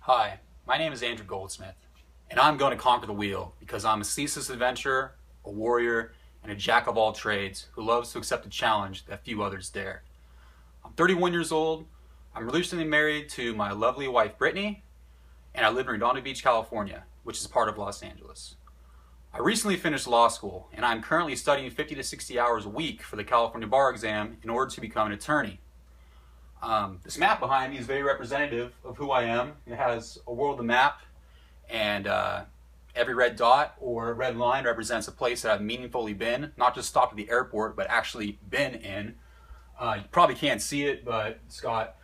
Hi, my name is Andrew Goldsmith, and I'm going to conquer the wheel because I'm a ceaseless adventurer, a warrior, and a jack of all trades who loves to accept a challenge that few others dare. I'm 31 years old, I'm recently married to my lovely wife Brittany, and I live in Redondo Beach, California, which is part of Los Angeles. I recently finished law school, and I'm currently studying 50 to 60 hours a week for the California bar exam in order to become an attorney. This map behind me is very representative of who I am. It has a world of map, and every red dot or red line represents a place that I've meaningfully been, not just stopped at the airport, but actually been in. You probably can't see it, but it's got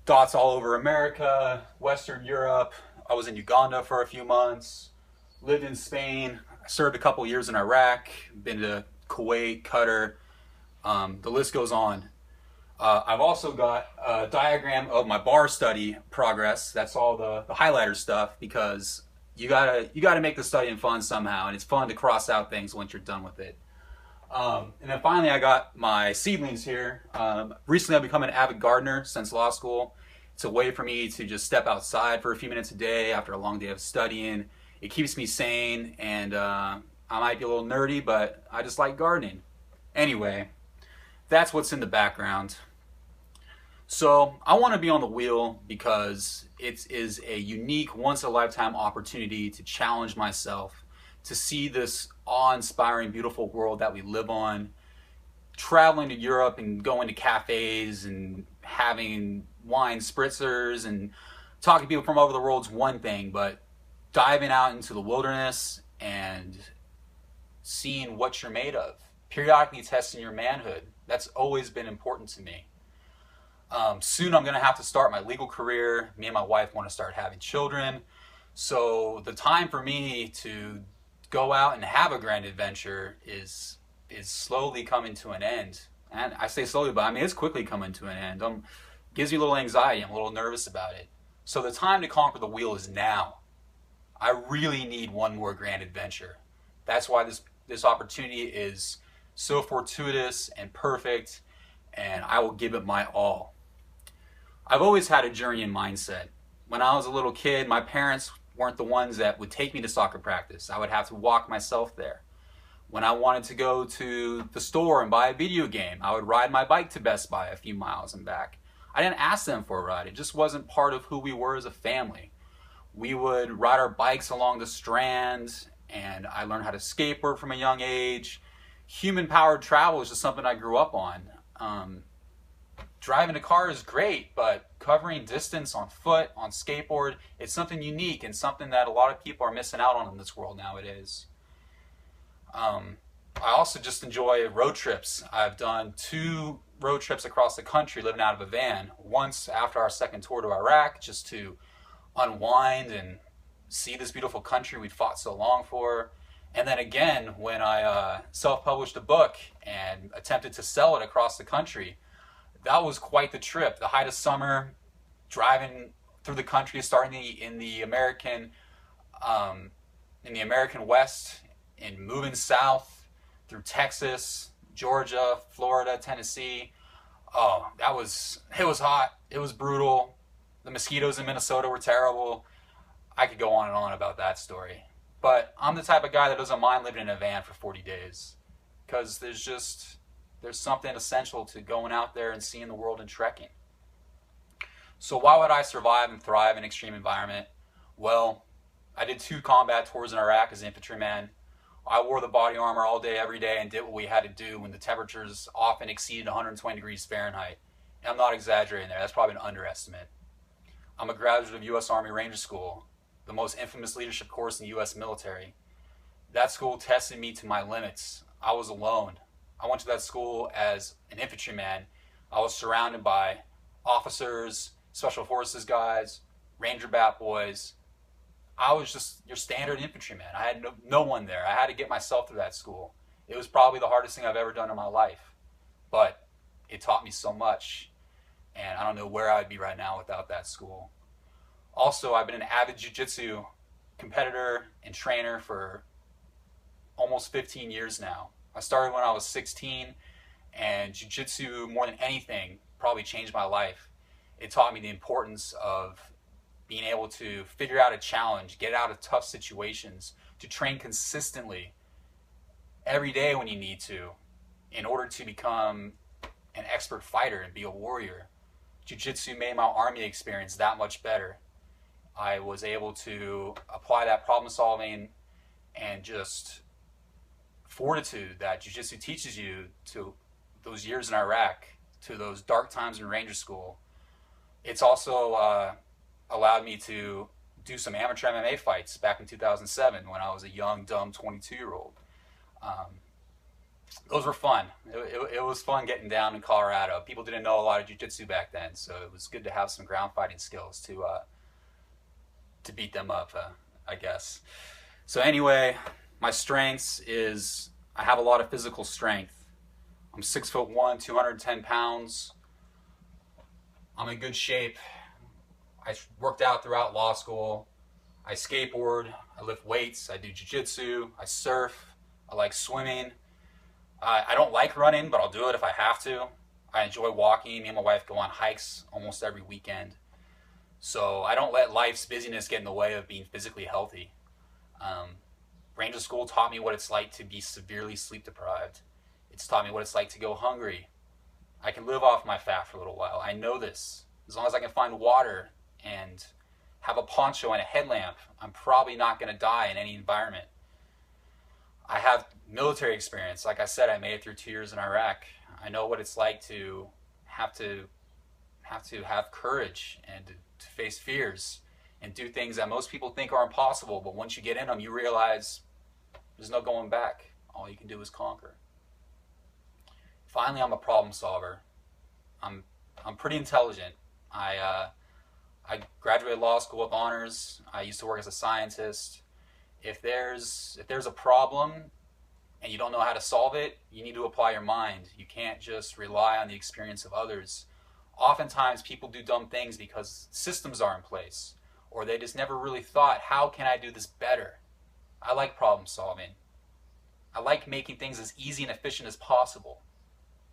dots all over America, Western Europe. I was in Uganda for a few months, lived in Spain, I served a couple years in Iraq, been to Kuwait, Qatar, the list goes on. I've also got a diagram of my bar study progress. That's all the highlighter stuff because you gotta make the studying fun somehow, and it's fun to cross out things once you're done with it. And then finally, I got my seedlings here. Recently, I've become an avid gardener since law school. It's a way for me to just step outside for a few minutes a day after a long day of studying. It keeps me sane, and I might be a little nerdy, but I just like gardening. Anyway, that's what's in the background. So I want to be on the wheel because it is a unique, once-in-a-lifetime opportunity to challenge myself, to see this awe-inspiring, beautiful world that we live on. Traveling to Europe and going to cafes and having wine spritzers and talking to people from all over the world is one thing, but diving out into the wilderness and seeing what you're made of, periodically testing your manhood, that's always been important to me. Soon I'm going to have to start my legal career. Me and my wife want to start having children. So the time for me to go out and have a grand adventure is slowly coming to an end. And I say slowly, but I mean it's quickly coming to an end. Gives me a little anxiety. I'm a little nervous about it. So the time to conquer the wheel is now. I really need one more grand adventure. That's why this opportunity is so fortuitous and perfect, and I will give it my all. I've always had a journeyman mindset. When I was a little kid, my parents weren't the ones that would take me to soccer practice. I would have to walk myself there. When I wanted to go to the store and buy a video game, I would ride my bike to Best Buy a few miles and back. I didn't ask them for a ride. It just wasn't part of who we were as a family. We would ride our bikes along the Strand, and I learned how to skateboard from a young age. Human-powered travel is just something I grew up on. Driving a car is great, but covering distance on foot, on skateboard, it's something unique and something that a lot of people are missing out on in this world nowadays. I also just enjoy road trips. I've done 2 road trips across the country living out of a van. Once after our second tour to Iraq, just to unwind and see this beautiful country we'd fought so long for. And then again, when I self-published a book and attempted to sell it across the country, that was quite the trip. The height of summer, driving through the country, starting in the American West and moving south through Texas, Georgia, Florida, Tennessee. Oh, it was hot. It was brutal. The mosquitoes in Minnesota were terrible. I could go on and on about that story. But I'm the type of guy that doesn't mind living in a van for 40 days because there's something essential to going out there and seeing the world and trekking. So why would I survive and thrive in an extreme environment? Well, I did 2 combat tours in Iraq as an infantryman. I wore the body armor all day, every day, and did what we had to do when the temperatures often exceeded 120 degrees Fahrenheit. And I'm not exaggerating there. That's probably an underestimate. I'm a graduate of U.S. Army Ranger School, the most infamous leadership course in the U.S. military. That school tested me to my limits. I was alone. I went to that school as an infantryman. I was surrounded by officers, special forces guys, Ranger Bat boys. I was just your standard infantryman. I had no one there. I had to get myself through that school. It was probably the hardest thing I've ever done in my life. But it taught me so much. And I don't know where I'd be right now without that school. Also, I've been an avid jiu-jitsu competitor and trainer for almost 15 years now. I started when I was 16, and jiu-jitsu, more than anything, probably changed my life. It taught me the importance of being able to figure out a challenge, get out of tough situations, to train consistently every day when you need to in order to become an expert fighter and be a warrior. Jiu-jitsu made my army experience that much better. I was able to apply that problem solving and just fortitude that jiu-jitsu teaches you to those years in Iraq, to those dark times in Ranger School. It's also allowed me to do some amateur MMA fights back in 2007 when I was a young, dumb 22-year-old. Those were fun. It was fun getting down in Colorado. People didn't know a lot of jiu-jitsu back then, so it was good to have some ground fighting skills to beat them up, I guess. So anyway, my strengths is I have a lot of physical strength. I'm 6'1", 210 pounds. I'm in good shape. I worked out throughout law school. I skateboard. I lift weights. I do jiu-jitsu. I surf. I like swimming. I don't like running, but I'll do it if I have to. I enjoy walking. Me and my wife go on hikes almost every weekend. So I don't let life's busyness get in the way of being physically healthy. Ranger School taught me what it's like to be severely sleep deprived. It's taught me what it's like to go hungry. I can live off my fat for a little while. I know this. As long as I can find water and have a poncho and a headlamp, I'm probably not going to die in any environment. I have military experience. Like I said, I made it through 2 years in Iraq. I know what it's like to have courage and to face fears and do things that most people think are impossible, but once you get in them, you realize there's no going back. All you can do is conquer. Finally, I'm a problem solver. I'm pretty intelligent. I graduated law school with honors. I used to work as a scientist. If there's a problem and you don't know how to solve it, you need to apply your mind. You can't just rely on the experience of others. Oftentimes people do dumb things because systems are in place, or they just never really thought, how can I do this better? I like problem solving. I like making things as easy and efficient as possible.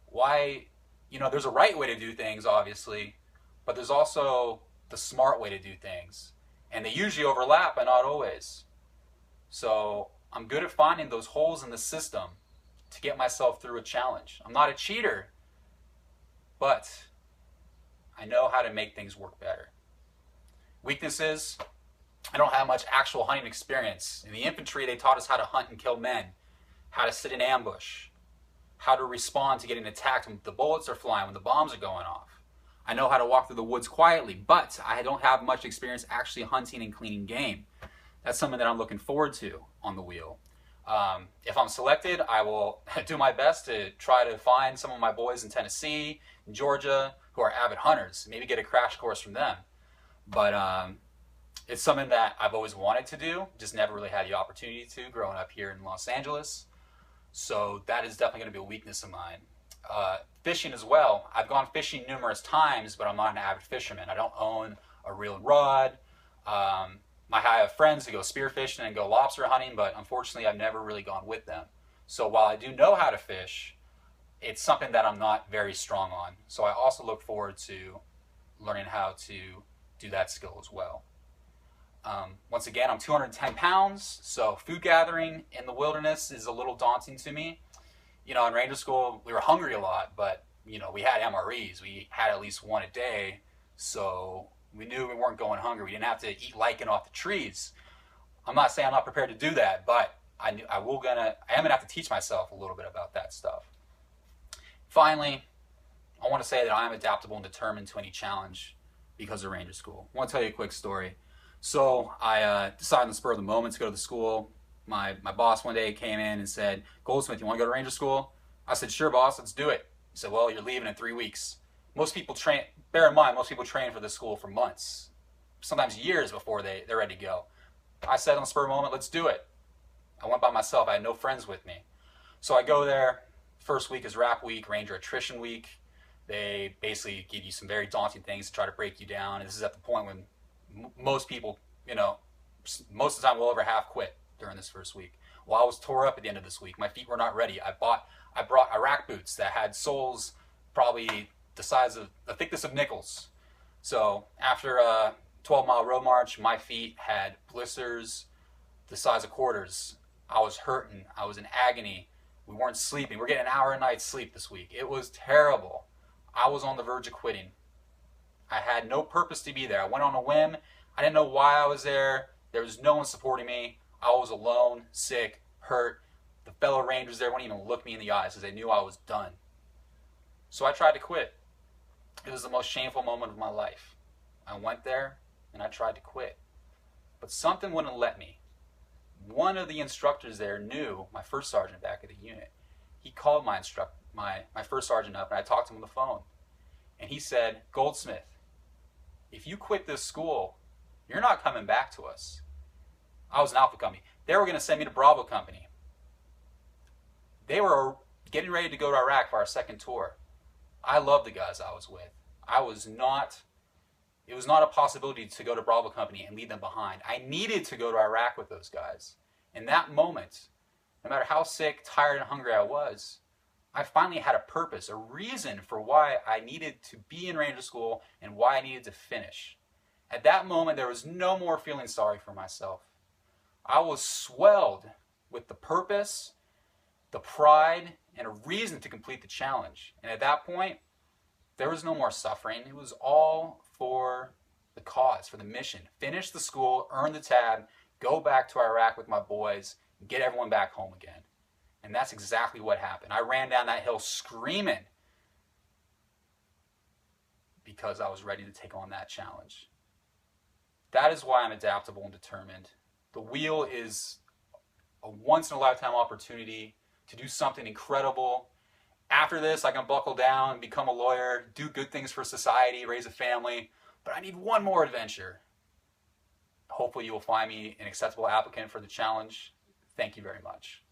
Why, there's a right way to do things, obviously, but there's also the smart way to do things. And they usually overlap, but not always. So I'm good at finding those holes in the system to get myself through a challenge. I'm not a cheater, but I know how to make things work better. Weaknesses, I don't have much actual hunting experience. In the infantry, they taught us how to hunt and kill men, how to sit in ambush, how to respond to getting attacked when the bullets are flying, when the bombs are going off. I know how to walk through the woods quietly, but I don't have much experience actually hunting and cleaning game. That's something that I'm looking forward to on the wheel. If I'm selected, I will do my best to try to find some of my boys in Tennessee, in Georgia, who are avid hunters, maybe get a crash course from them. But it's something that I've always wanted to do, just never really had the opportunity to growing up here in Los Angeles. So that is definitely going to be a weakness of mine. Fishing as well. I've gone fishing numerous times, but I'm not an avid fisherman. I don't own a reel and rod. I have friends who go spearfishing and go lobster hunting, but unfortunately I've never really gone with them. So while I do know how to fish, it's something that I'm not very strong on. So I also look forward to learning how to do that skill as well. Once again, I'm 210 pounds, so food gathering in the wilderness is a little daunting to me. In Ranger School, we were hungry a lot, but, we had MREs. We had at least one a day, so we knew we weren't going hungry. We didn't have to eat lichen off the trees. I'm not saying I'm not prepared to do that, but I am gonna have to teach myself a little bit about that stuff. Finally, I want to say that I am adaptable and determined to any challenge because of Ranger School. I want to tell you a quick story. So I decided on the spur of the moment to go to the school. My boss one day came in and said, "Goldsmith, you want to go to Ranger School?" I said, "Sure, boss, let's do it." He said, "Well, you're leaving in 3 weeks." Most people train, bear in mind, most people train for this school for months, sometimes years before they're ready to go. I said on the spur of the moment, let's do it. I went by myself. I had no friends with me. So I go there. First week is rap week, Ranger attrition week. They basically give you some very daunting things to try to break you down. And this is at the point when most people, most of the time will over half quit during this first week. Well, I was tore up at the end of this week. My feet were not ready. I brought Iraq boots that had soles probably the thickness of nickels. So after 12-mile road march. My feet had blisters the size of quarters. I was hurting. I was in agony. We weren't sleeping. We're getting an hour a night sleep this week. It was terrible. I was on the verge of quitting. I had no purpose to be there. I went on a whim. I didn't know why I was there. There was no one supporting me. I was alone, sick, hurt. The fellow Rangers there wouldn't even look me in the eyes because they knew I was done. So I tried to quit. It was the most shameful moment of my life. I went there and I tried to quit. But something wouldn't let me. One of the instructors there knew my first sergeant back at the unit. He called my first sergeant up and I talked to him on the phone. And he said, "Goldsmith, if you quit this school, you're not coming back to us." I was an Alpha Company. They were going to send me to Bravo Company. They were getting ready to go to Iraq for our second tour. I loved the guys I was with. It was not a possibility to go to Bravo Company and leave them behind. I needed to go to Iraq with those guys. In that moment, no matter how sick, tired, and hungry I was, I finally had a purpose, a reason for why I needed to be in Ranger School and why I needed to finish. At that moment, there was no more feeling sorry for myself. I was swelled with the purpose, the pride, and a reason to complete the challenge. And at that point, there was no more suffering. It was all for the cause, for the mission. Finish the school, earn the tab, go back to Iraq with my boys, and get everyone back home again. And that's exactly what happened. I ran down that hill screaming because I was ready to take on that challenge. That is why I'm adaptable and determined. The wheel is a once-in-a-lifetime opportunity to do something incredible. After this, I can buckle down, become a lawyer, do good things for society, raise a family. But I need one more adventure. Hopefully you will find me an acceptable applicant for the challenge. Thank you very much.